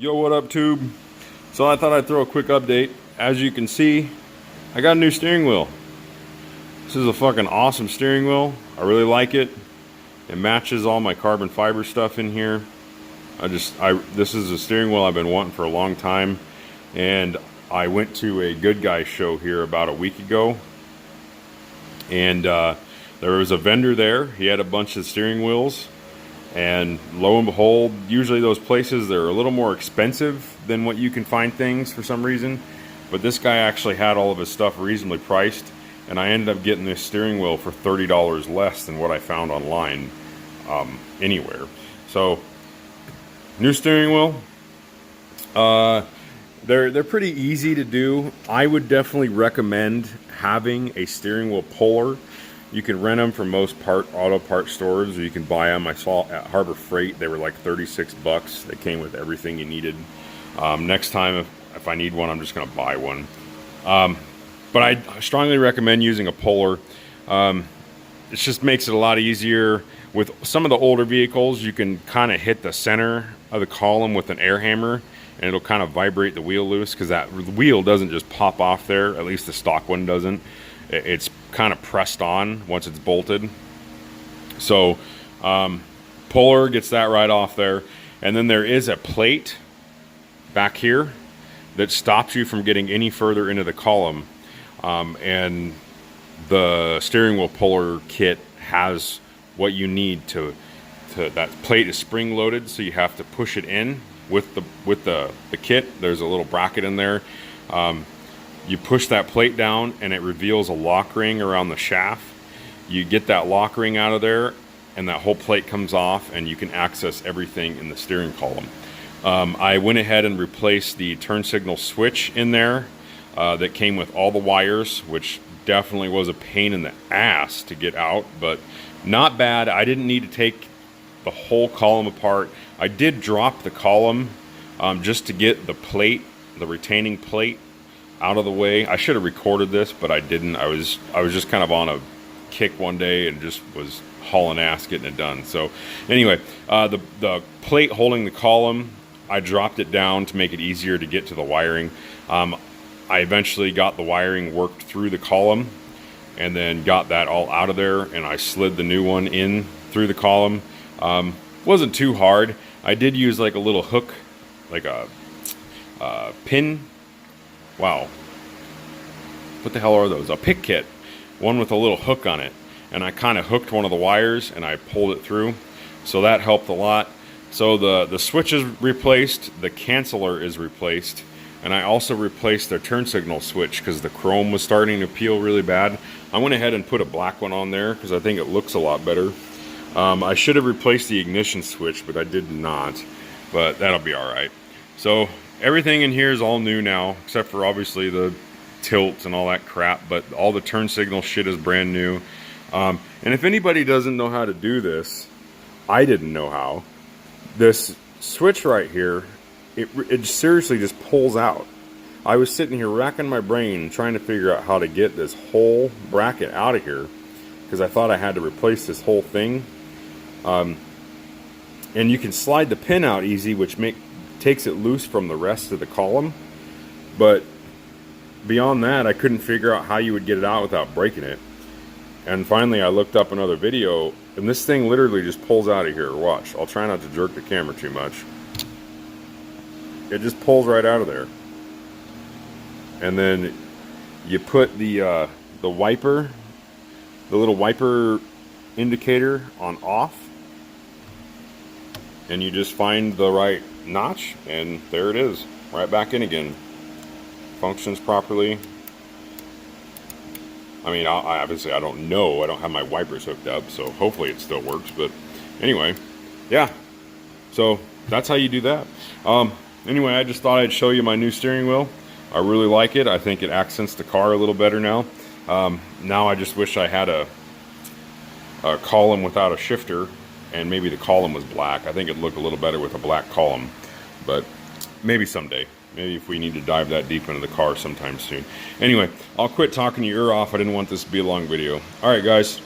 Yo, what up, tube? So I thought I'd throw a quick update. As you can see, I got a new steering wheel. This is a fucking awesome steering wheel. I really like it. It matches all my carbon fiber stuff in here. This is a steering wheel I've been wanting for a long time, and I went to a Good Guys show here about a week ago, and there was a vendor there. He had a bunch of steering wheels, and lo and behold, usually those places, they're a little more expensive than what you can find things for some reason, but this guy actually had all of his stuff reasonably priced, and I ended up getting this steering wheel for $30 less than what I found online anywhere. So new steering wheel. They're pretty easy to do. I would definitely recommend having a steering wheel puller. You can rent them from most auto parts stores, or you can buy them. I saw at Harbor Freight they were like 36 bucks. They came with everything you needed. Next time, if I need one, I'm just going to buy one. But I strongly recommend using a puller. It just makes it a lot easier. With some of the older vehicles, you can kind of hit the center of the column with an air hammer, and it'll kind of vibrate the wheel loose, because that wheel doesn't just pop off there. At least the stock one doesn't. It's kind of pressed on once it's bolted. So puller gets that right off there. And then there is a plate back here that stops you from getting any further into the column. And the steering wheel puller kit has what you need to that plate is spring loaded, so you have to push it in with the kit. There's a little bracket in there. You push that plate down and it reveals a lock ring around the shaft. You get that lock ring out of there and that whole plate comes off, and you can access everything in the steering column. I went ahead and replaced the turn signal switch in there that came with all the wires, which definitely was a pain in the ass to get out, but not bad. I didn't need to take the whole column apart. I did drop the column just to get the plate, the retaining plate, out of the way. I should have recorded this, but I didn't. I was just kind of on a kick one day and just was hauling ass getting it done. So anyway, the plate holding the column, I dropped it down to make it easier to get to the wiring. I eventually got the wiring worked through the column, and then got that all out of there, and I slid the new one in through the column. Wasn't too hard. I did use like a little hook, like a pin. Wow. What the hell are those? A pick kit. One with a little hook on it. And I kind of hooked one of the wires and I pulled it through. So that helped a lot. So the switch is replaced. The canceller is replaced. And I also replaced the turn signal switch because the chrome was starting to peel really bad. I went ahead and put a black one on there because I think it looks a lot better. I should have replaced the ignition switch, but I did not. But that'll be alright. So everything in here is all new now, except for obviously the tilts and all that crap, but all the turn signal shit is brand new. And if anybody doesn't know how to do this, I didn't know how. This switch right here, it seriously just pulls out. I was sitting here racking my brain trying to figure out how to get this whole bracket out of here, because I thought I had to replace this whole thing. And you can slide the pin out easy, which takes it loose from the rest of the column, but beyond that I couldn't figure out how you would get it out without breaking it. And finally I looked up another video, and this thing literally just pulls out of here. Watch, I'll try not to jerk the camera too much. It just pulls right out of there, and then you put the wiper, the little wiper indicator, on off, and you just find the right notch, and there it is, right back in again. Functions properly. I mean, obviously I don't know, I don't have my wipers hooked up, so hopefully it still works. But anyway, yeah, so that's how you do that. Anyway, I just thought I'd show you my new steering wheel. I really like it. I think it accents the car a little better now. Now I just wish I had a column without a shifter, and maybe the column was black. I think it'd look a little better with a black column, but maybe someday. Maybe if we need to dive that deep into the car sometime soon. Anyway, I'll quit talking your ear off. I didn't want this to be a long video. Alright guys,